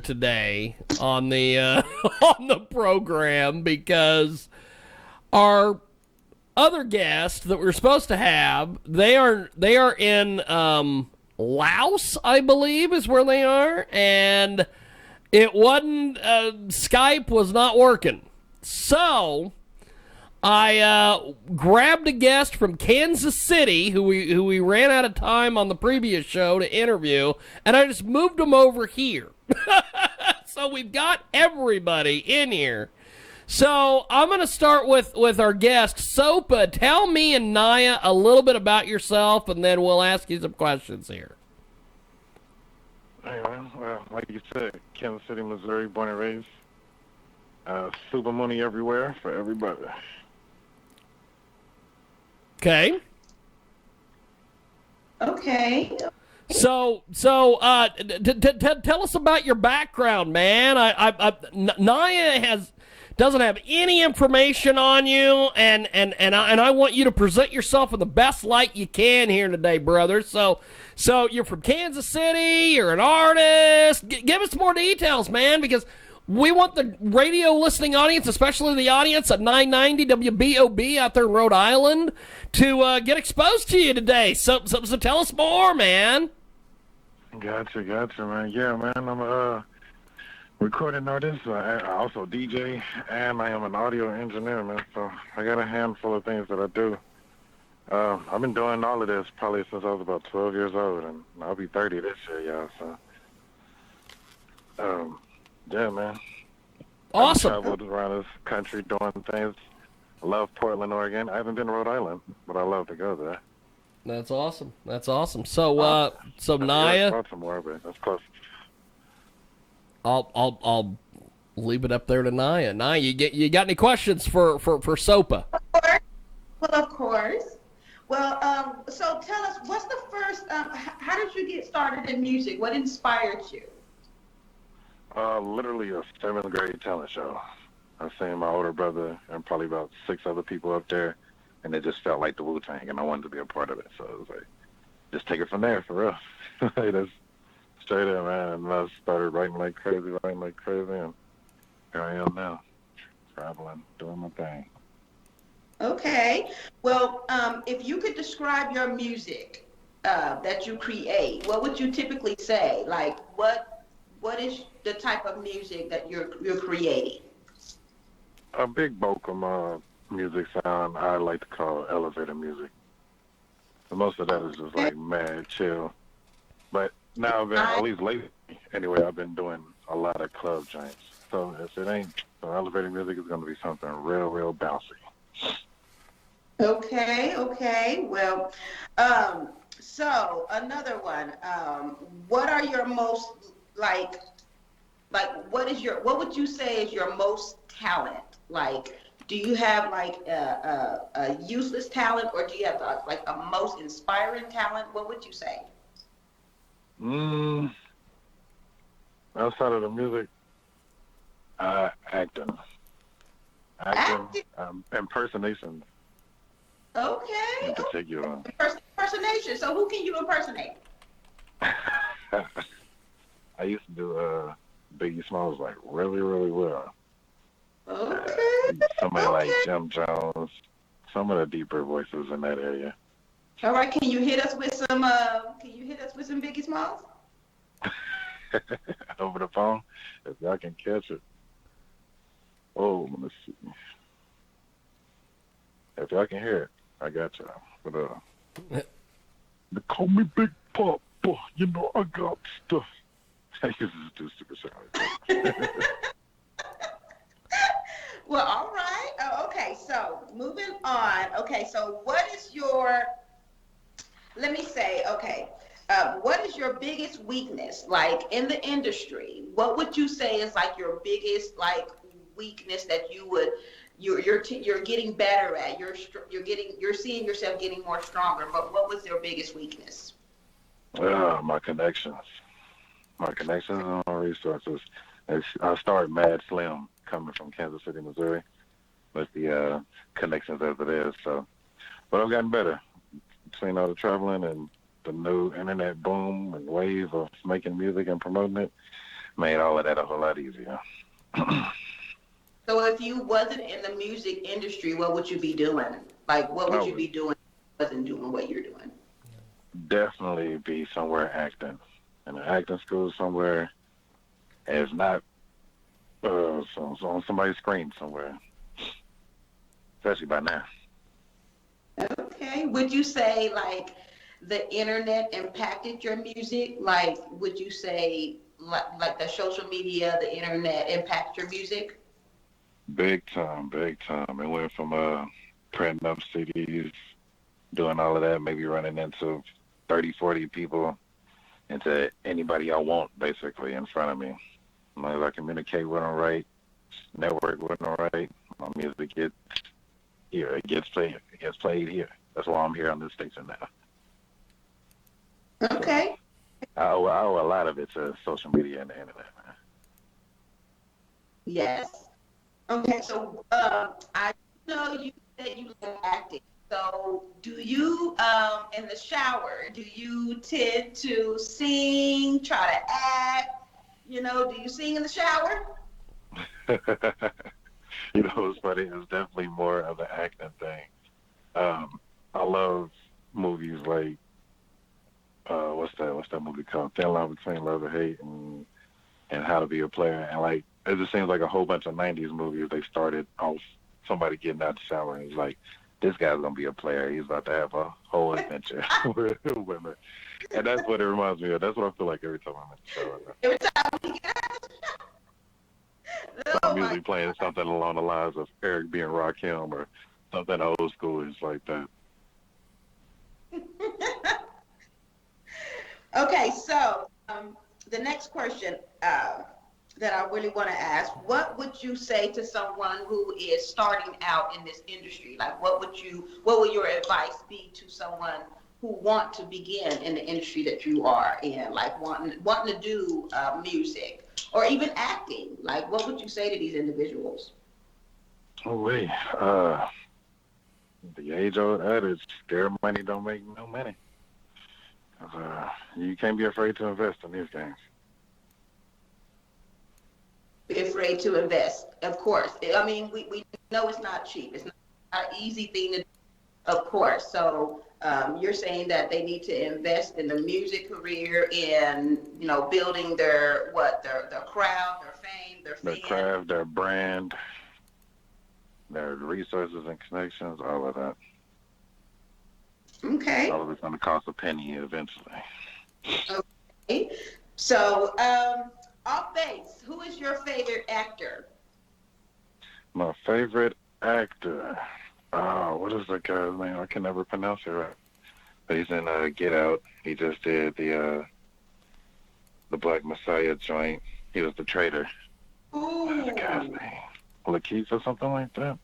today on the on the program because our other guest that we're supposed to have, they are in Laos, I believe, is where they are, and it wasn't Skype was not working, so I grabbed a guest from Kansas City who we ran out of time on the previous show to interview, and I just moved him over here. So we've got everybody in here. So I'm going to start with our guest, Sopa. Tell me and Naiya a little bit about yourself, and then we'll ask you some questions here. Hey, man. Well, like you said, Kansas City, Missouri, born and raised. SoopaMooni everywhere for everybody. Okay. Okay. So, tell us about your background, man. Naiya doesn't have any information on you, and I want you to present yourself in the best light you can here today, brother. So you're from Kansas City. You're an artist. Give us more details, man, because we want the radio listening audience, especially the audience at 990 WBOB out there in Rhode Island, to get exposed to you today. So tell us more, man. Gotcha, man. Yeah, man, I'm a recording artist. I also DJ, and I am an audio engineer, man. So I got a handful of things that I do. I've been doing all of this probably since I was about 12 years old, and I'll be 30 this year, y'all. So, yeah, man. Awesome. I've traveled around this country doing things. I love Portland, Oregon. I haven't been to Rhode Island, but I love to go there. That's awesome. So Naiya, Baltimore, but that's close. I'll leave it up there to Naiya. Naiya, you got any questions for Sopa? Of course. Well, so tell us, what's the first? How did you get started in music? What inspired you? Literally a 7th grade talent show. I seen my older brother and probably about 6 other people up there, and it just felt like the Wu-Tang, and I wanted to be a part of it. So it was like, just take it from there, for real. That's straight up, man. And I started writing like crazy, and here I am now, traveling, doing my thing. Okay. Well, if you could describe your music that you create, what would you typically say? Like, what is the type of music that you're creating? A big bulk of my music sound I like to call elevator music. So most of that is just like mad chill. But now I've been, at least lately, anyway, I've been doing a lot of club joints. So if it ain't, so elevator music is going to be something real bouncy. Okay. Well, so another one. What are your most what would you say is your most talent? Like, do you have like a useless talent, or do you have like a most inspiring talent? What would you say? Outside of the music, acting, impersonations. Okay. In particular. Impersonation. So who can you impersonate? I used to do Biggie Smalls like really well. Okay. Somebody like Jim Jones, some of the deeper voices in that area. All right, can you hit us with some Biggie Smalls? Over the phone, if y'all can catch it. Oh, let's see. If y'all can hear it, I got y'all. But they call me Big Papa, you know I got stuff. I used to do super sound. Well, all right. Oh, okay, so moving on. Okay, so what is your, what is your biggest weakness, like, in the industry? What would you say is, like, your biggest, like, weakness that you're getting better at? You're seeing yourself getting more stronger, but what was your biggest weakness? My connections. My connections and my resources. I started mad slim coming from Kansas City, Missouri, with the connections as it is. So, but I've gotten better between all the traveling and the new internet boom and wave of making music and promoting it. made all of that a whole lot easier. So if you wasn't in the music industry, what would you be doing? Like, what I would you would be doing if you wasn't doing what you're doing? definitely be somewhere acting, in an acting school somewhere. If not, so on somebody's screen somewhere, especially by now. Okay. Would you say like the internet impacted your music? Like, would you say like the social media, the internet impacted your music? Big time, big time. It went from printing up CDs, doing all of that, maybe running into 30, 40 people, into anybody I want, basically, in front of me. Like, I communicate with them right, network with them right. My music gets here, it gets played here. That's why I'm here on this station now. So Okay. I owe a lot of it to social media and the internet, man. Yes. Okay. So I know you said you like acting. So do you in the shower, do you tend to sing, try to act? Do you sing in the shower? You know, it's funny. It's definitely more of an acting thing. I love movies like what's that movie called? Thin Line Between Love and Hate, and How to Be a Player. And like, it just seems like a whole bunch of '90s movies. They started off somebody getting out the shower and it's like, this guy's gonna be a player. He's about to have a whole adventure with women, and that's what it reminds me of. That's what I feel like every time I'm in the shower. Every time we get So oh I'm my usually playing something along the lines of Eric being Rakim or something old school. It's like that. Okay, so the next question that I really want to ask, what would you say to someone who is starting out in this industry? Like, what would your advice be to someone who want to begin in the industry that you are in, like wanting to do music or even acting? Like, what would you say to these individuals? Oh wait, the age-old adage: scared money don't make no money. You can't be afraid to invest in these games. Be afraid to invest, of course. I mean, we know it's not cheap. It's not an easy thing to do, of course. So you're saying that they need to invest in the music career, in building their crowd, their fame, their Their fans. craft, their brand, their resources and connections, all of that. Okay. All of it's going to cost a penny eventually. Okay. So off base, who is your favorite actor? My favorite actor. Oh, what is that guy's name? I can never pronounce it right. But he's in Get Out. He just did the Black Messiah joint. He was the traitor. What's the guy's Ooh. name? Lakeith or something like that?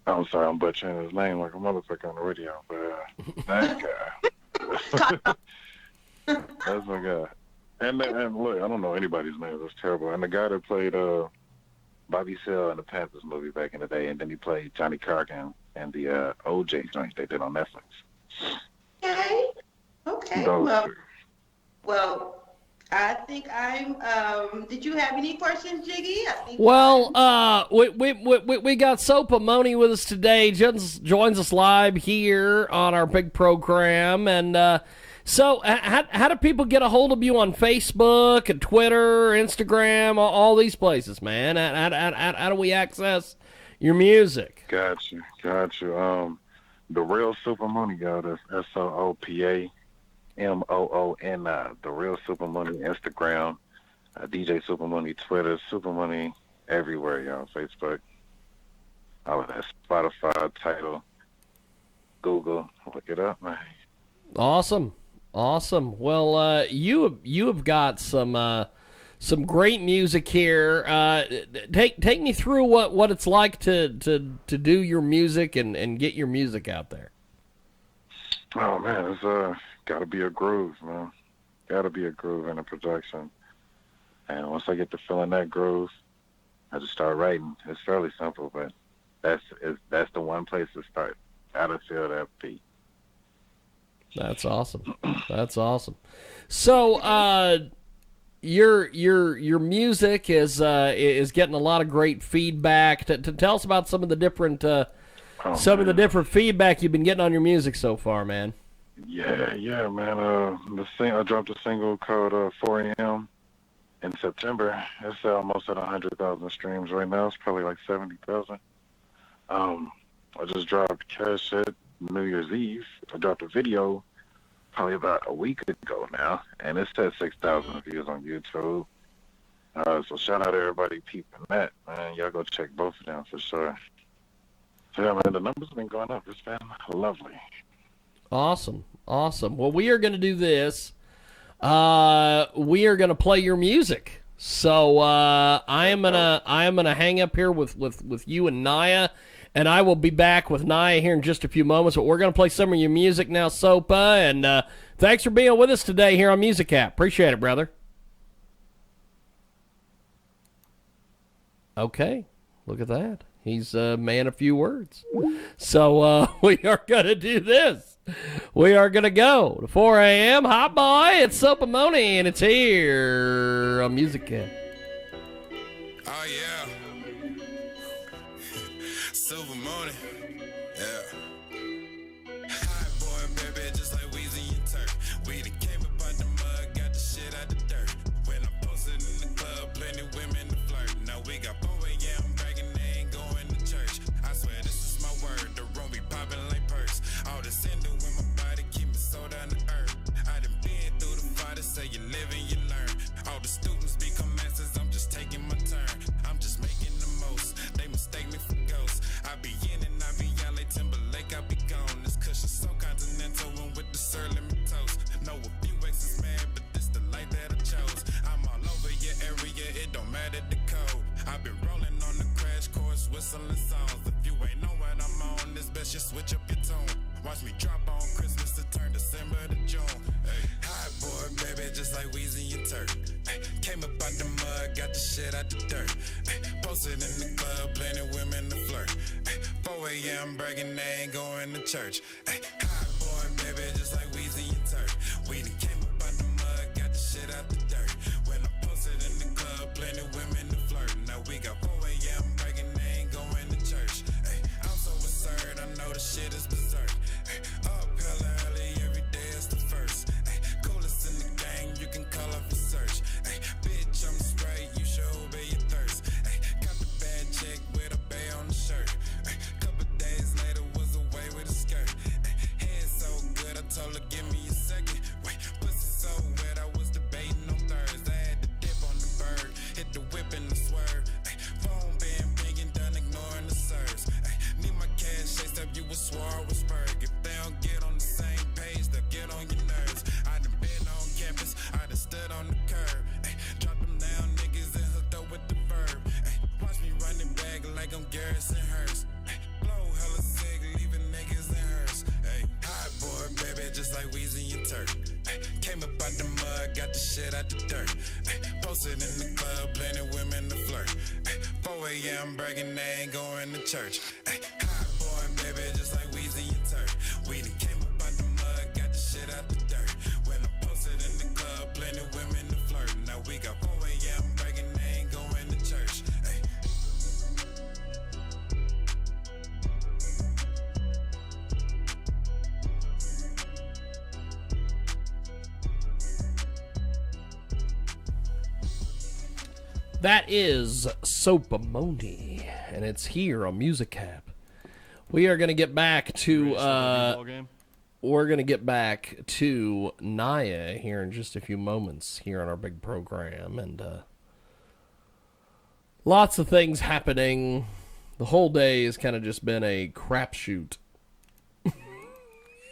I'm sorry, I'm butchering his name like a motherfucker on the radio, but that guy. That's my guy. And look, I don't know anybody's name. That's terrible. And the guy that played Bobby Seale in the Panthers movie back in the day, and then he played Johnny Cargan in the OJ joint they did on Netflix. Okay. Okay. Those two. Well, I think I'm. Did you have any questions, Jiggy? I think. Well, we got SoopaMooni with us today. Joins us live here on our big program, and so how do people get a hold of you on Facebook and Twitter, Instagram, all these places, man? How do we access your music? Gotcha. The real SoopaMooni, y'all. That's SoopaMooni. The real SoopaMooni Instagram, DJ SoopaMooni Twitter, SoopaMooni everywhere, y'all. Facebook, all of that. Spotify, Tidal, Google. Look it up, man. Awesome. Well, you have got some great music here. Take me through what it's like to do your music and get your music out there. Oh man, it's gotta be a groove, man. Gotta be a groove in a production. And once I get to feeling that groove, I just start writing. It's fairly simple, but that's the one place to start. Gotta feel that beat. That's awesome. So, your music is getting a lot of great feedback. Tell us about some of the different different feedback you've been getting on your music so far, man. Yeah, man. I dropped a single called 4 a.m. in September. It's almost at 100,000 streams right now. It's probably like 70,000. I just dropped Cash It New Year's Eve. I dropped a video probably about a week ago now, and it's at 6,000 views on YouTube. So shout out to everybody peeping that, man. Y'all go check both of them for sure. So yeah, man, the numbers have been going up. It's been lovely. Awesome. Well, we are going to do this. We are going to play your music. So I am gonna hang up here with you and Naiya, and I will be back with Naiya here in just a few moments. But we're going to play some of your music now, Sopa, and thanks for being with us today here on Music App. Appreciate it, brother. Okay, look at that. He's a man of few words. So we are going to do this. We are going to go to 4 a.m. Hi, boy. It's SoopaMooni, and it's here on Music App. Oh, yeah. SoopaMooni. Yeah. Hot boy, baby, just like Weezy and Turk. We done came up out the mud, got the shit out the dirt. When I posted in the club, plenty women to flirt. Now we got 4 a.m. bragging they ain't going to church. I swear this is my word, the room be popping like perks. All this into in my body, keep me so down to earth. I done been through the fire, say you live and you learn. All the students become masters, I'm just taking my turn. I'm just making the most, they mistake me for ghosts. I be in and I be out like Timberlake, I be gone. This cushion so continental and with the sir, let me toast. Know a few exes mad, but this the life that I chose. I'm all over your area, it don't matter the code. I've been rolling on the crash course, whistling songs. If you ain't know what I'm on, it's best you switch up your tone. Watch me drop on Christmas to turn December to June. Hey, hot boy, baby, just like Weezy and Turk. Hey, came up out the mud, got the shit out the dirt. Hey, posted in the club, plenty women to flirt. Hey, 4 a.m. bragging they ain't going to church. Hey, hot boy, baby, just like Weezy and Turk. We done came up out the mud, got the shit out the dirt. When I posted in the club, plenty women to flirt. Now we got 4 a.m. bragging they ain't going to church. Hey, I'm so absurd, I know the shit is berserk. Hey, up hella early, every day is the first. Hey, coolest in the gang, you can call up a search. Hey, bitch, I'm straight, you should obey your thirst. Hey, got the bad chick with a bay on the shirt. Hey, couple days later was away with a skirt. Hey, head so good, I told her give me a second. Wait, pussy so wet, I was debating on Thursday. I had to dip on the bird, hit the whip and the swerve. Hey, phone been pinging, done ignoring the serves. Hey, need my cash chased up, you would swore I was Ferg. If they don't get on the same page, they'll get on your nerves. I done been on campus, I done stood on the curb. Ay, drop them down niggas and hooked up with the verb. Ay, watch me running back like I'm Garrison Hurst. Ay, blow hella sick, leaving niggas in hers. Ay, hot boy, baby, just like Weezy and Turk. Ay, came up out the mud, got the shit out the dirt. Ay, posted in the club, plenty women to flirt. Ay, 4 a.m. bragging they ain't going to church. Ay, hot boy, baby, just like Weezy and Turk. We done came up out the mud, got the shit out the dirt. When I posted in the club, plenty women to flirt. Now we got 4 a.m. bragging they ain't going to church. Ay. That is SoopaMooni, and it's here on Music App. We are going to get back to we're going to get back to Naiya here in just a few moments here on our big program, and lots of things happening. The whole day has kind of just been a crapshoot.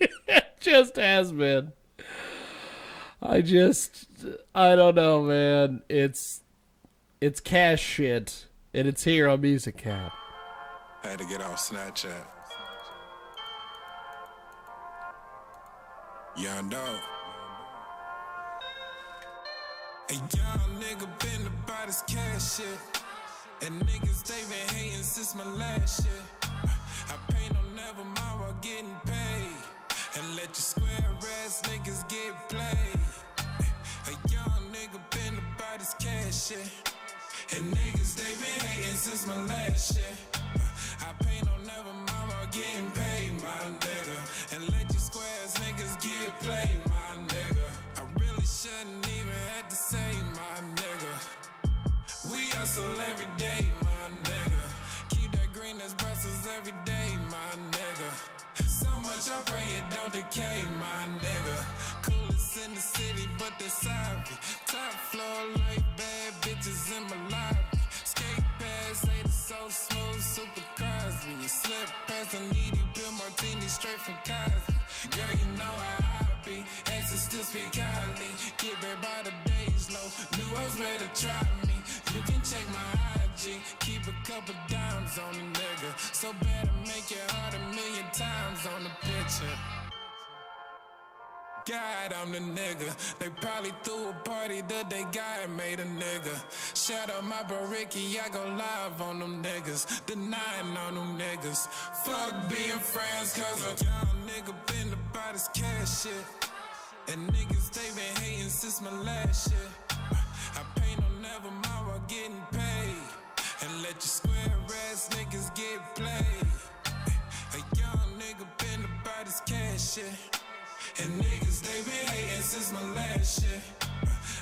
It just has been. I don't know, man. It's cash shit, and it's here on Music App. I had to get off Snapchat. Young dog. A young nigga been about his cash shit. And niggas, they been hating since my last shit. I paint on never mind while getting paid. And let your square ass niggas get played. A young nigga been about shit. And niggas, they been hating since my last shit. I pay no never, mama, getting paid, my nigga. And let you squares niggas get played, my nigga. I really shouldn't even have to say, my nigga. We hustle every day, my nigga. Keep that green as Brussels every day, my nigga. So much I pray it don't decay, my nigga. Coolest in the city, but they're savvy. Top floor like bad bitches in my lobby. Skate pads, say it's so smooth, super Cosby. You slip past a needy Bill Martini straight from Cosby. Girl, you know how I be. Exes still speak highly. Get back by the days low. Knew I was ready to try me. You can check my IG. Keep a couple dimes on the nigga. So better make it hard 1,000,000 times on the picture. God, I'm the nigga. They probably threw a party that they guy made a nigga. Shout out my bro Ricky, I go live on them niggas. Denying on them niggas. Fuck being friends, cause a young nigga been about his cash shit. And niggas, they been hating since my last shit. I pay no never mind while getting paid. And let your square ass niggas get played. A young nigga been about his cash shit. And niggas, they been hating since my last shit.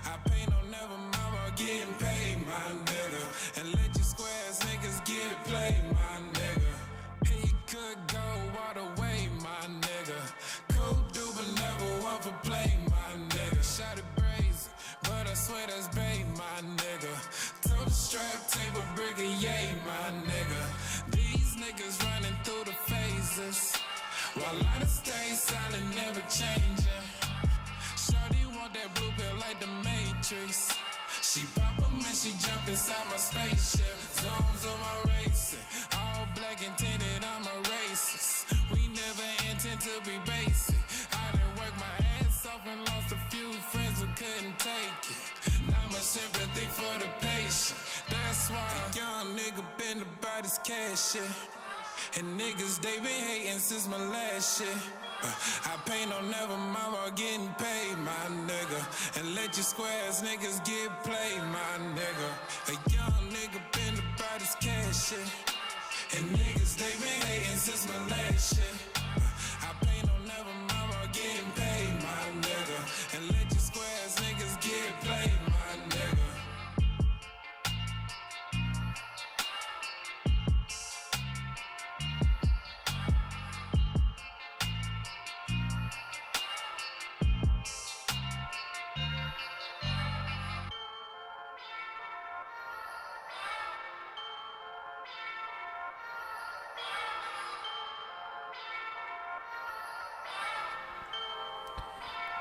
I pay no never mind while getting paid, my nigga. And let your squares niggas get played, my nigga. He could go all the way, my nigga. Cool dude, but never want for play, my nigga. Shot it brazen, but I swear that's bait, my nigga. Throw the strap, table, brick, yay, my nigga. These niggas running through the phases. While I stay silent, never changing. Shorty want that blue pill like the Matrix. She pop 'em and she jump inside my spaceship. Zones on my racing, all black and tinted, I'm a racist. We never intend to be basic. I done worked my ass off and lost a few friends who couldn't take it. Not much sympathy for the patient. That's why a young nigga been about his cash shit. And niggas, they been hating since my last shit. I pay no never mind while getting paid, my nigga. And let your squares niggas get played, my nigga. A young nigga been about his cash shit. And niggas, they been hating since my last shit. I pay no never mind while getting paid, my nigga. And let your squares niggas get played, my nigga.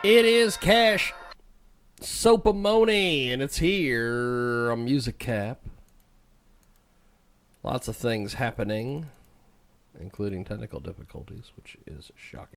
It is Cash SoopaMooni, and it's here on Music Cap. Lots of things happening, including technical difficulties, which is shocking.